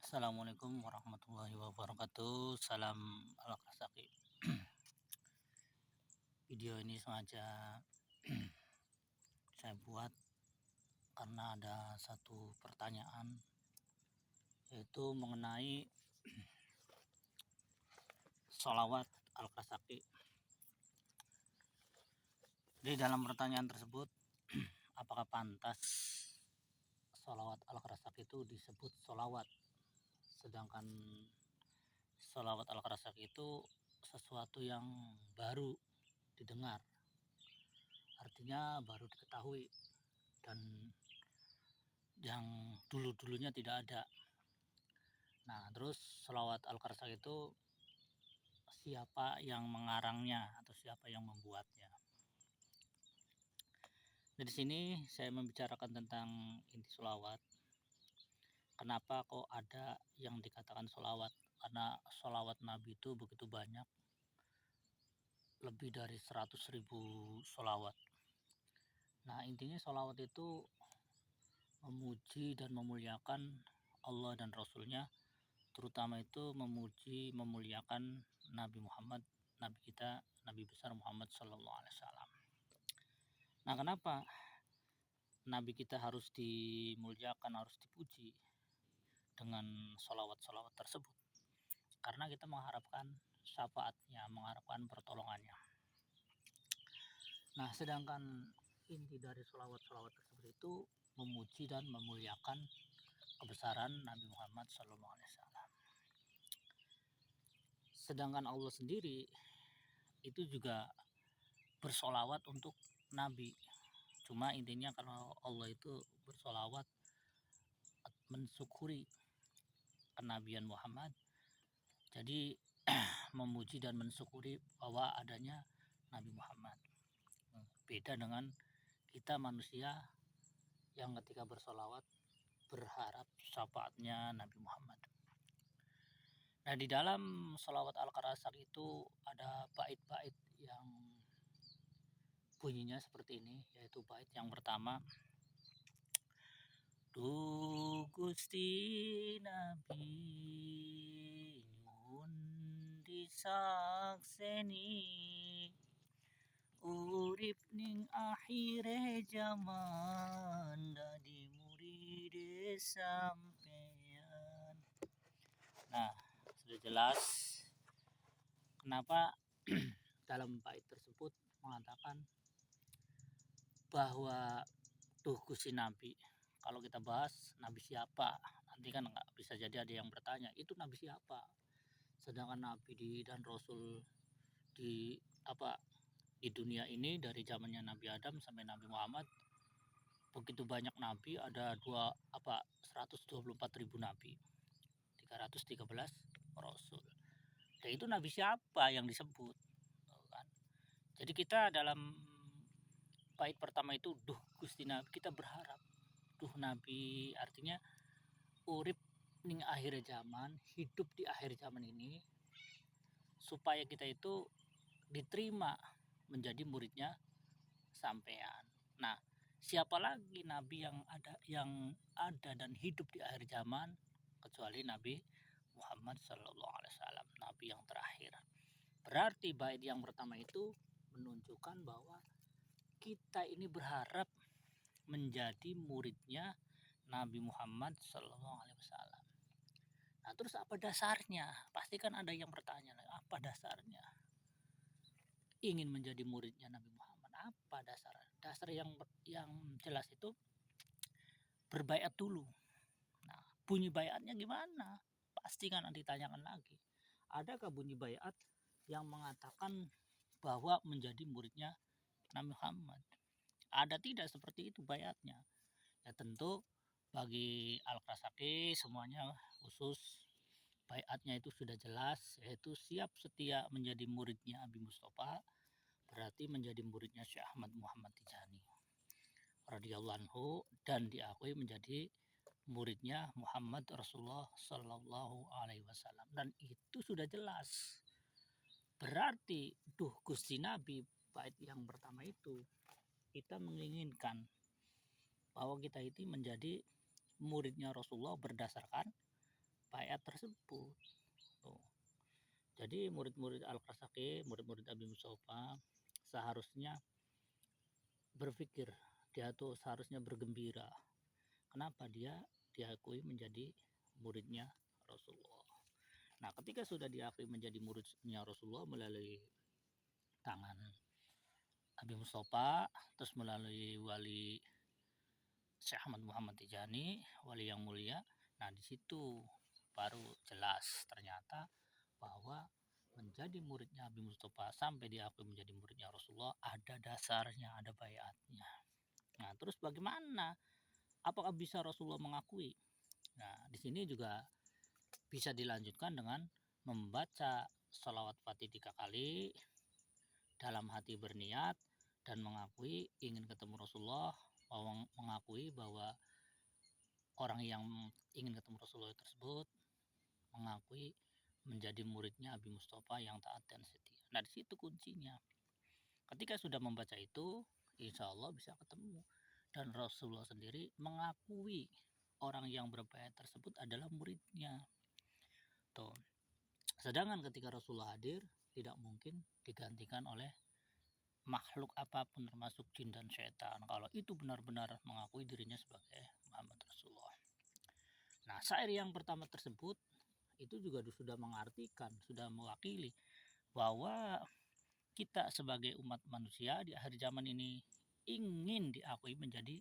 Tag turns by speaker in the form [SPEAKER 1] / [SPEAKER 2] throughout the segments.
[SPEAKER 1] Assalamualaikum warahmatullahi wabarakatuh. Salam ala kasaki. Video ini sengaja saya buat karena ada satu pertanyaan, yaitu mengenai sholawat al kasaki. Di dalam pertanyaan tersebut, apakah pantas sholawat al kasaki itu disebut sholawat, sedangkan sholawat al kasaki itu sesuatu yang baru didengar, artinya baru diketahui dan yang dulu-dulunya tidak ada. Nah, terus sholawat al-Qarsak itu siapa yang mengarangnya atau siapa yang membuatnya? Dari sini saya membicarakan tentang inti sholawat. Kenapa kok ada yang dikatakan sholawat? Karena sholawat Nabi itu begitu banyak, lebih dari 100.000 sholawat. Nah, intinya sholawat itu memuji dan memuliakan Allah dan Rasulnya, terutama itu memuji memuliakan Nabi Muhammad, Nabi kita, Nabi besar Muhammad Sallallahu Alaihi Wasallam. Nah, kenapa Nabi kita harus dimuliakan, harus dipuji dengan sholawat-sholawat tersebut? Karena kita mengharapkan syafaatnya, mengharapkan pertolongannya. Nah, sedangkan inti dari sholawat-sholawat tersebut itu memuji dan memuliakan kebesaran Nabi Muhammad Sallallahu Alaihi Wasallam. Sedangkan Allah sendiri itu juga bersolawat untuk Nabi. Cuma intinya kalau Allah itu bersolawat mensyukuri kenabian Muhammad, jadi memuji dan mensyukuri bahwa adanya Nabi Muhammad. Beda dengan kita manusia yang ketika bersolawat berharap syafaatnya Nabi Muhammad. Nah, di dalam sholawat al-Qarsak itu ada bait-bait yang bunyinya seperti ini, yaitu bait yang pertama, Duh Gusti Nabi nyuwun disakseni urip ning akhire zaman dadi muride sampeyan. Nah, sudah jelas kenapa dalam bait tersebut mengatakan bahwa Duh Gusti Nabi. Kalau kita bahas Nabi siapa, nanti kan nggak bisa jadi ada yang bertanya itu Nabi siapa. Sedangkan Nabi dan Rasul di dunia ini dari zamannya Nabi Adam sampai Nabi Muhammad begitu banyak Nabi, ada 124.000 Nabi, 313 Rasul. Dan itu Nabi siapa yang disebut, kan? Jadi kita dalam bait pertama itu Duh Gusti Nabi, kita berharap Duh Nabi, artinya urip ning akhir zaman, hidup di akhir zaman ini, supaya kita itu diterima menjadi muridnya sampean. Nah, siapa lagi Nabi yang ada dan hidup di akhir zaman kecuali Nabi Muhammad Sallallahu Alaihi Wasallam, Nabi yang terakhir. Berarti bait yang pertama itu menunjukkan bahwa kita ini berharap menjadi muridnya Nabi Muhammad Sallallahu Alaihi Wasallam. Nah, terus apa dasarnya? Pasti kan ada yang bertanya, apa dasarnya ingin menjadi muridnya Nabi Muhammad? Apa dasar? Dasar yang jelas itu berbaiat dulu. Nah, bunyi baiatnya gimana? Pasti kan ditanyakan lagi. Adakah bunyi baiat yang mengatakan bahwa menjadi muridnya Nabi Muhammad? Ada tidak seperti itu baiatnya? Ya tentu bagi Al-Qarsaki semuanya khusus baiatnya itu sudah jelas, yaitu siap setia menjadi muridnya Abi Mustafa, berarti menjadi muridnya Syekh Ahmad Muhammad Tijani radhiyallahu anhu, dan diakui menjadi muridnya Muhammad Rasulullah Sallallahu Alaihi Wasallam, dan itu sudah jelas. Berarti Duh Gusti Nabi bait yang pertama itu kita menginginkan bahwa kita itu menjadi muridnya Rasulullah berdasarkan baiat tersebut. Tuh. Jadi murid-murid Al-Qarsaki, murid-murid Abi Mustafa seharusnya berpikir, dia tuh seharusnya bergembira. Kenapa dia diakui menjadi muridnya Rasulullah. Nah, ketika sudah diakui menjadi muridnya Rasulullah melalui tangan Abi Mustafa, terus melalui wali Syekh Ahmad Muhammad Tijani, wali yang mulia. Nah, di situ baru jelas ternyata bahwa menjadi muridnya Abi Mustafa sampai diakui menjadi muridnya Rasulullah ada dasarnya, ada bayatnya. Nah, terus bagaimana? Apakah bisa Rasulullah mengakui? Nah, di sini juga bisa dilanjutkan dengan membaca sholawat Fatih 3 kali, dalam hati berniat dan mengakui ingin ketemu Rasulullah, mengakui bahwa orang yang ingin ketemu Rasulullah tersebut mengakui menjadi muridnya Abi Mustafa yang taat dan setia. Nah, di situ kuncinya. Ketika sudah membaca itu, insya Allah bisa ketemu. Dan Rasulullah sendiri mengakui orang yang berbaiat tersebut adalah muridnya. Tuh. Sedangkan ketika Rasulullah hadir, tidak mungkin digantikan oleh makhluk apapun termasuk jin dan setan kalau itu benar-benar mengakui dirinya sebagai Muhammad Rasulullah. Nah, syair yang pertama tersebut itu juga sudah mengartikan, sudah mewakili bahwa kita sebagai umat manusia di akhir zaman ini ingin diakui menjadi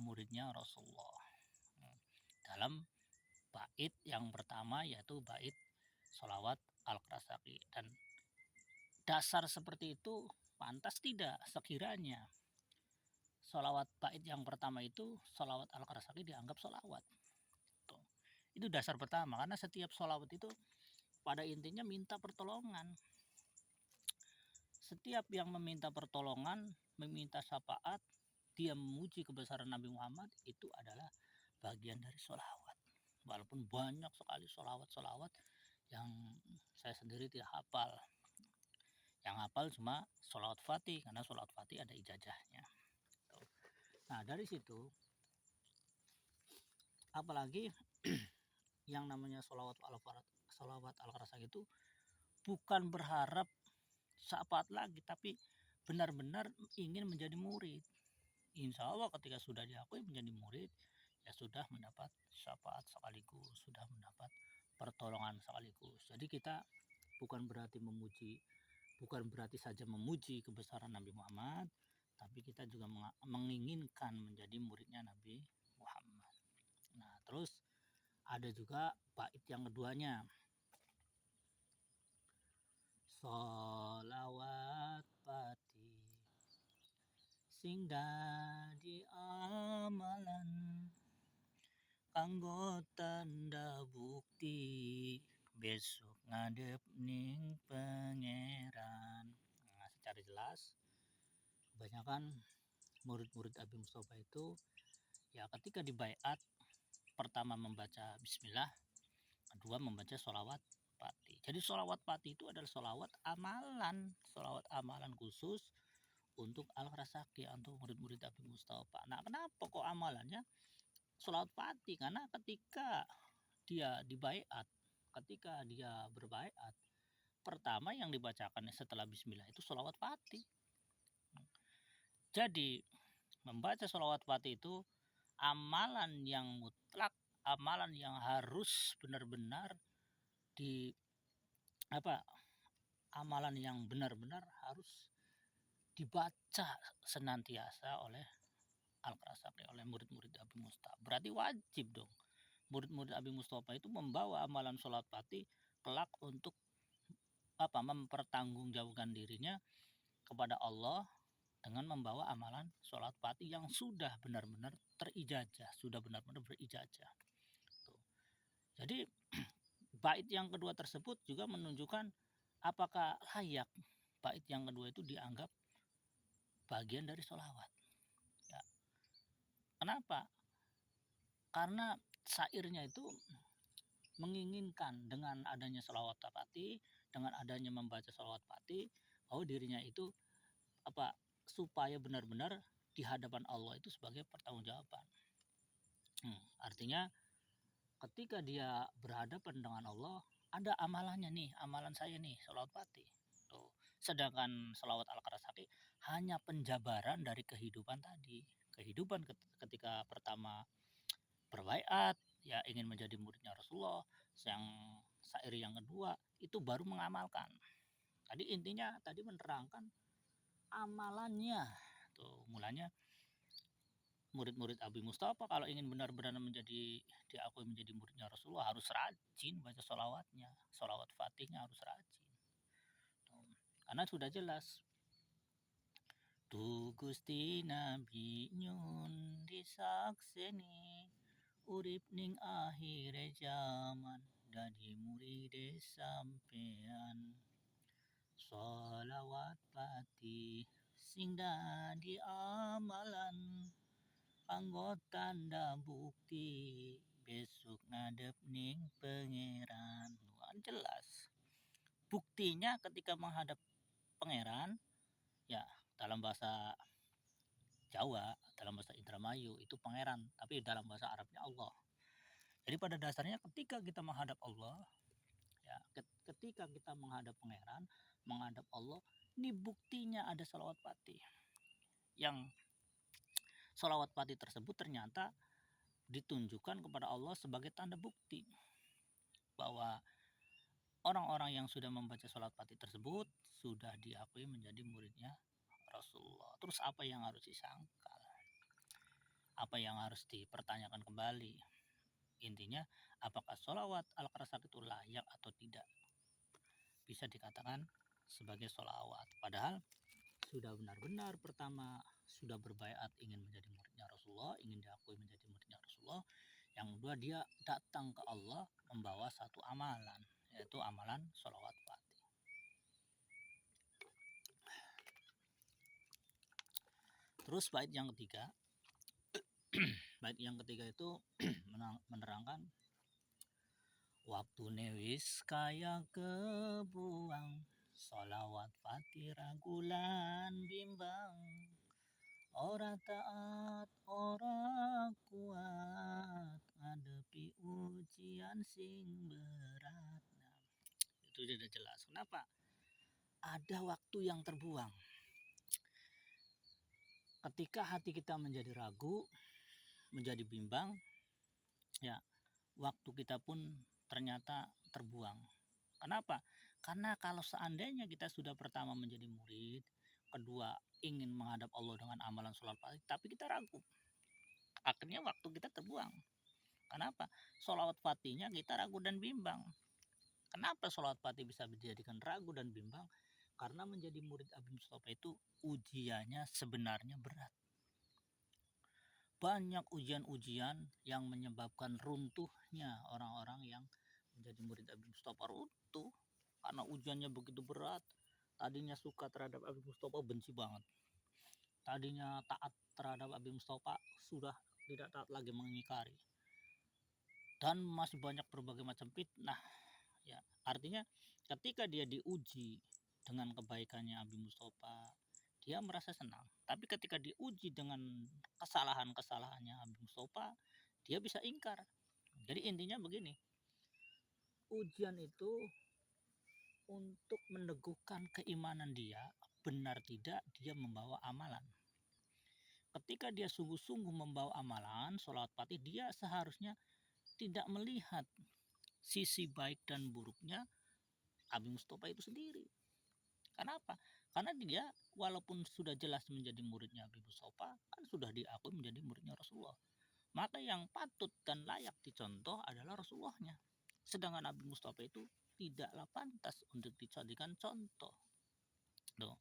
[SPEAKER 1] muridnya Rasulullah. Dalam bait yang pertama yaitu bait sholawat Al-Qarsaki. Dan dasar seperti itu pantas tidak sekiranya sholawat bait yang pertama itu sholawat Al-Qarsaki dianggap sholawat. Itu dasar pertama, karena setiap sholawat itu pada intinya minta pertolongan. Setiap yang meminta pertolongan, meminta syafaat, dia memuji kebesaran Nabi Muhammad, itu adalah bagian dari sholawat. Walaupun banyak sekali sholawat-sholawat yang saya sendiri tidak hafal. Yang hafal cuma sholawat Fatih, karena sholawat Fatih ada ijazahnya. Nah, dari situ, apalagi yang namanya sholawat Al-Qarsaki itu bukan berharap syafaat lagi, tapi benar-benar ingin menjadi murid. Insya Allah ketika sudah diakui menjadi murid, ya sudah mendapat syafaat sekaligus, sudah mendapat pertolongan sekaligus. Jadi kita bukan berarti saja memuji kebesaran Nabi Muhammad, tapi kita juga menginginkan menjadi muridnya Nabi Muhammad. Nah, terus ada juga bait yang keduanya. Sholawat Fatih sing dadi amalan kanggo tanda bukti besok ngadep ning pangeran. Nah, secara jelas kebanyakan murid-murid Abi Mustafa itu ya ketika dibaiat pertama membaca bismillah, kedua membaca sholawat Fatih. Jadi sholawat Fatih itu adalah sholawat amalan khusus untuk Al-Qarsaki, untuk murid-murid Abi Mustafa. Nah, kenapa kok amalannya sholawat Fatih? Karena ketika dia dibaiat, ketika dia berbaiat, pertama yang dibacakan setelah bismillah itu sholawat Fatih. Jadi membaca sholawat Fatih itu amalan yang mutlak, amalan yang harus benar-benar amalan yang benar-benar harus dibaca senantiasa oleh Al-Qarsaki, oleh murid-murid Abi Mustafa. Berarti wajib dong murid-murid Abi Mustafa itu membawa amalan sholat Fatih kelak untuk mempertanggungjawabkan dirinya kepada Allah dengan membawa amalan sholat Fatih yang sudah benar-benar terijazah, sudah benar-benar berijazah. Tuh. Jadi bait yang kedua tersebut juga menunjukkan apakah layak bait yang kedua itu dianggap bagian dari sholawat. Ya. Kenapa? Karena syairnya itu menginginkan dengan adanya sholawat Fatih, dengan adanya membaca sholawat Fatih, bahwa dirinya itu supaya benar-benar di hadapan Allah itu sebagai pertanggungjawaban. Artinya ketika dia berhadapan dengan Allah, ada amalannya nih, amalan saya nih, sholawat Fatih. Tuh. Sedangkan sholawat Al-Qarasaki hanya penjabaran dari kehidupan tadi. Kehidupan ketika pertama berbaiat, ya ingin menjadi muridnya Rasulullah, yang syair yang kedua itu baru mengamalkan. Tadi intinya tadi menerangkan amalannya. Tuh, mulanya murid-murid Abi Mustafa kalau ingin benar-benar diakui menjadi muridnya Rasulullah harus rajin baca sholawatnya, sholawat fatihnya harus rajin. Tuh. Karena sudah jelas Tu Gusti Nabi nyun disakseni urip ning akhir zaman dadi muride sampean sholawat fatih sing dadi amalan kanggo tanda bukti besok ngadep ning pangeran. Wah, jelas buktinya ketika menghadap pangeran, ya dalam bahasa Jawa, dalam bahasa Indramayu itu pangeran, tapi dalam bahasa Arabnya Allah. Jadi pada dasarnya ketika kita menghadap Allah, ya ketika kita menghadap pangeran, menghadap Allah, ini buktinya ada salawat fatih. Yang salawat fatih tersebut ternyata ditunjukkan kepada Allah sebagai tanda bukti bahwa orang-orang yang sudah membaca salawat fatih tersebut sudah diakui menjadi muridnya Rasulullah. Terus apa yang harus disangkal? Apa yang harus dipertanyakan kembali? Intinya, apakah sholawat al-Qarasaki itu layak atau tidak? Bisa dikatakan sebagai sholawat. Padahal sudah benar-benar pertama sudah berbaiat ingin menjadi muridnya Rasulullah, ingin diakui menjadi muridnya Rasulullah. Yang kedua dia datang ke Allah membawa satu amalan, yaitu amalan sholawat fatih. Terus bait yang ketiga, bait yang ketiga itu menerangkan waktu newis kaya kebuang sholawat fatih ragulan bimbang ora taat ora kuat ngadepi ujian sing berat. Nah, itu sudah jelas kenapa ada waktu yang terbuang ketika hati kita menjadi ragu, menjadi bimbang, ya waktu kita pun ternyata terbuang. Kenapa? Karena kalau seandainya kita sudah pertama menjadi murid, kedua ingin menghadap Allah dengan amalan sholat fatih, tapi kita ragu, akhirnya waktu kita terbuang. Kenapa? Sholawat fatihnya kita ragu dan bimbang. Kenapa sholawat fatih bisa dijadikan ragu dan bimbang? Karena menjadi murid Abi Mustafa itu ujiannya sebenarnya berat. Banyak ujian-ujian yang menyebabkan runtuhnya orang-orang yang menjadi murid Abi Mustafa, runtuh karena ujiannya begitu berat. Tadinya suka terhadap Abi Mustafa benci banget. Tadinya taat terhadap Abi Mustafa sudah tidak taat lagi, mengingkari. Dan masih banyak berbagai macam fitnah. Ya, artinya ketika dia diuji dengan kebaikannya Abi Mustafa, dia merasa senang. Tapi ketika diuji dengan kesalahan-kesalahannya Abi Mustafa, dia bisa ingkar. Jadi intinya begini, ujian itu untuk meneguhkan keimanan dia, benar tidak dia membawa amalan. Ketika dia sungguh-sungguh membawa amalan sholawat fatih, dia seharusnya tidak melihat sisi baik dan buruknya Abi Mustafa itu sendiri. Kenapa? Karena dia walaupun sudah jelas menjadi muridnya Abi Mustafa, kan sudah diakui menjadi muridnya Rasulullah. Maka yang patut dan layak dicontoh adalah Rasulullahnya. Sedangkan Abi Mustafa itu tidaklah pantas untuk dijadikan contoh. Tuh.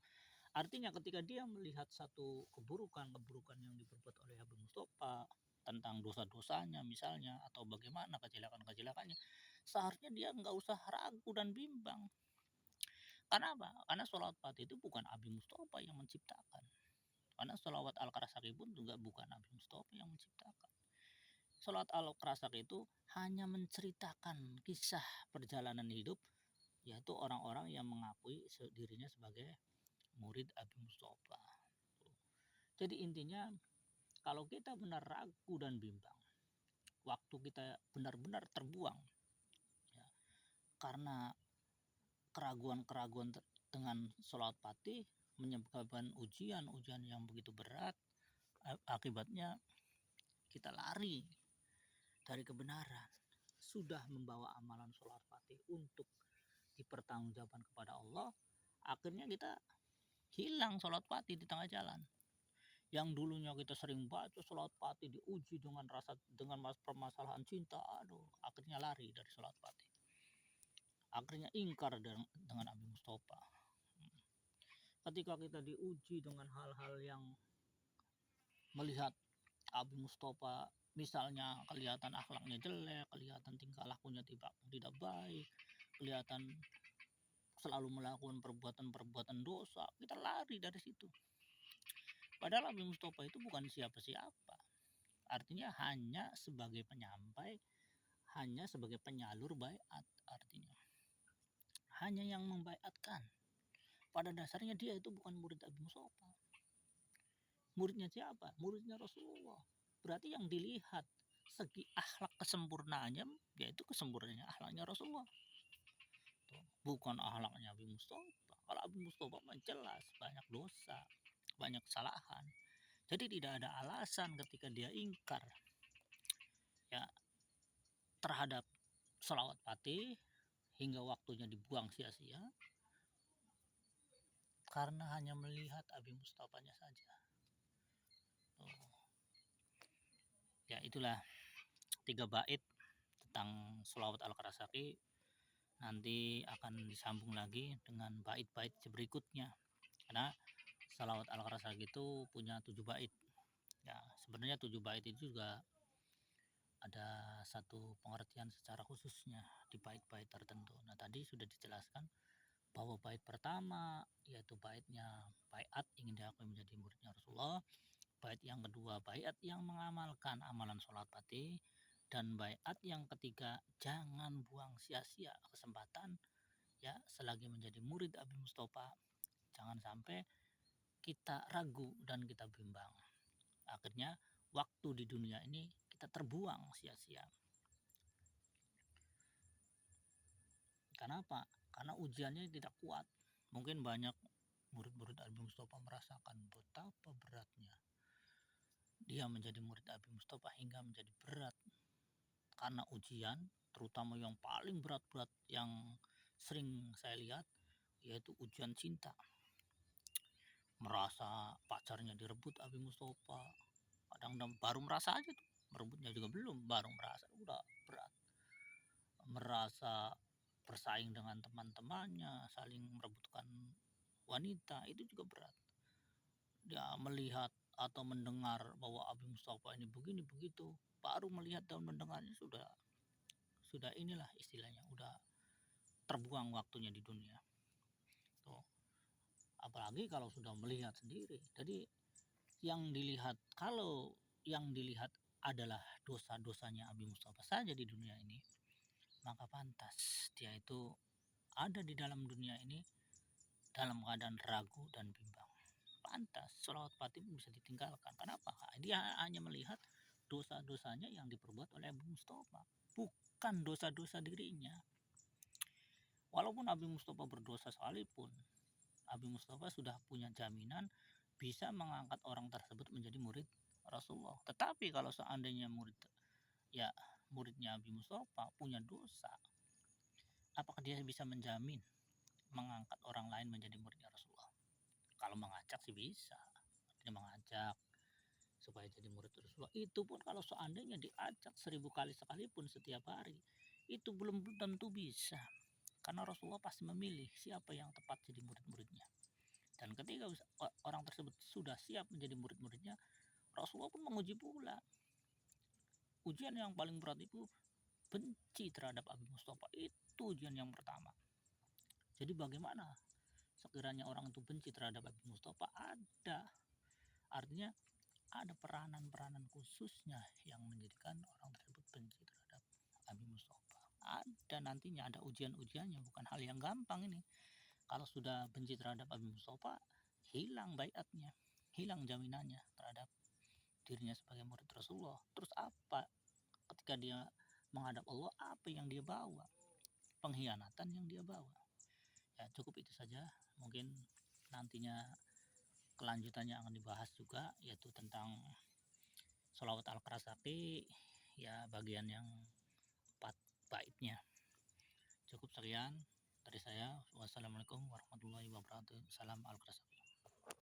[SPEAKER 1] Artinya ketika dia melihat satu keburukan-keburukan yang diperbuat oleh Abi Mustafa tentang dosa-dosanya misalnya atau bagaimana kejelekan-kejelekannya, seharusnya dia nggak usah ragu dan bimbang. Karena apa? Karena sholawat fatih itu bukan Abi Mustafa yang menciptakan. Karena sholawat Al-Qarasaki pun juga bukan Abi Mustafa yang menciptakan. Sholawat Al-Qarasaki itu hanya menceritakan kisah perjalanan hidup, yaitu orang-orang yang mengakui dirinya sebagai murid Abi Mustafa. Jadi intinya kalau kita benar ragu dan bimbang, waktu kita benar-benar terbuang ya, karena keraguan-keraguan dengan sholat Fatih menyebabkan ujian yang begitu berat. Akibatnya kita lari dari kebenaran, sudah membawa amalan sholat Fatih untuk dipertanggungjawabkan kepada Allah, akhirnya kita hilang sholat Fatih di tengah jalan. Yang dulunya kita sering baca sholat Fatih, diuji dengan permasalahan cinta, akhirnya lari dari sholat Fatih, akhirnya ingkar dengan Abi Mustafa. Ketika kita diuji dengan hal-hal yang melihat Abi Mustafa, misalnya kelihatan akhlaknya jelek, kelihatan tingkah lakunya tidak baik, kelihatan selalu melakukan perbuatan-perbuatan dosa, kita lari dari situ. Padahal Abi Mustafa itu bukan siapa-siapa. Artinya hanya sebagai penyampai, hanya sebagai penyalur baiat, artinya hanya yang membaiatkan. Pada dasarnya dia itu bukan murid Abi Mustafa. Muridnya siapa? Muridnya Rasulullah. Berarti yang dilihat segi akhlak kesempurnaannya, yaitu kesempurnaannya akhlaknya Rasulullah, bukan akhlaknya Abi Mustafa. Kalau Abi Mustafa jelas banyak dosa, banyak kesalahan. Jadi tidak ada alasan ketika dia ingkar ya terhadap sholawat Fatih hingga waktunya dibuang sia-sia karena hanya melihat Abi Mustafanya saja. Ya itulah 3 bait tentang sholawat Al-Karasaki. Nanti akan disambung lagi dengan bait-bait berikutnya, karena sholawat Al-Karasaki itu punya 7 bait. Ya sebenarnya 7 bait itu juga ada satu pengertian secara khususnya di bait-bait tertentu. Nah tadi sudah dijelaskan bahwa bait pertama yaitu baitnya baiat ingin diakui menjadi muridnya Rasulullah, bait yang kedua baiat yang mengamalkan amalan sholat Fatih, dan baiat yang ketiga jangan buang sia-sia kesempatan ya selagi menjadi murid Abi Mustafa, jangan sampai kita ragu dan kita bimbang, akhirnya waktu di dunia ini kita terbuang sia-sia. Kenapa? Karena ujiannya tidak kuat. Mungkin banyak murid-murid Abi Mustafa merasakan betapa beratnya dia menjadi murid Abi Mustafa hingga menjadi berat karena ujian, terutama yang paling berat-berat yang sering saya lihat yaitu ujian cinta. Merasa pacarnya direbut Abi Mustafa, kadang baru merasa aja tuh, merebutnya juga belum, baru merasa udah berat. Merasa bersaing dengan teman-temannya, saling merebutkan wanita, itu juga berat. Dia melihat atau mendengar bahwa Abi Mustafa ini begini begitu, baru melihat dan mendengarnya sudah inilah istilahnya, udah terbuang waktunya di dunia. Tuh. Apalagi kalau sudah melihat sendiri. Jadi kalau yang dilihat adalah dosa-dosanya Abi Mustafa saja di dunia ini, maka pantas dia itu ada di dalam dunia ini dalam keadaan ragu dan bimbang. Pantas sholawat Fatih bisa ditinggalkan. Kenapa? Dia hanya melihat dosa-dosanya yang diperbuat oleh Abi Mustafa, bukan dosa-dosa dirinya. Walaupun Abi Mustafa berdosa sekalipun, Abi Mustafa sudah punya jaminan bisa mengangkat orang tersebut menjadi murid Rasulullah. Tetapi kalau seandainya muridnya Abi Mustafa punya dosa, apakah dia bisa menjamin mengangkat orang lain menjadi muridnya Rasulullah? Kalau mengajak sih bisa, dia mengajak supaya jadi murid Rasulullah. Itu pun kalau seandainya diajak 1000 kali sekalipun setiap hari, itu belum tentu bisa. Karena Rasulullah pasti memilih siapa yang tepat jadi murid-muridnya. Dan ketika orang tersebut sudah siap menjadi murid-muridnya, Rasulullah pun menguji pula. Ujian yang paling berat itu benci terhadap Abi Mustafa, itu ujian yang pertama. Jadi bagaimana sekiranya orang itu benci terhadap Abi Mustafa? Artinya ada peranan-peranan khususnya yang menjadikan orang tersebut benci terhadap Abi Mustafa. Ada nantinya, ada ujian-ujiannya, bukan hal yang gampang ini. Kalau sudah benci terhadap Abi Mustafa, hilang baiatnya, hilang jaminannya terhadap dirinya sebagai murid Rasulullah. Terus apa ketika ketika dia menghadap Allah, apa yang dia bawa, pengkhianatan yang dia bawa. Ya cukup itu saja, mungkin nantinya kelanjutannya akan dibahas juga, yaitu tentang sholawat al-Qasasi, ya bagian yang 4 baitnya. Cukup sekian dari saya. Wassalamualaikum warahmatullahi wabarakatuh. Salam al-Qasasi.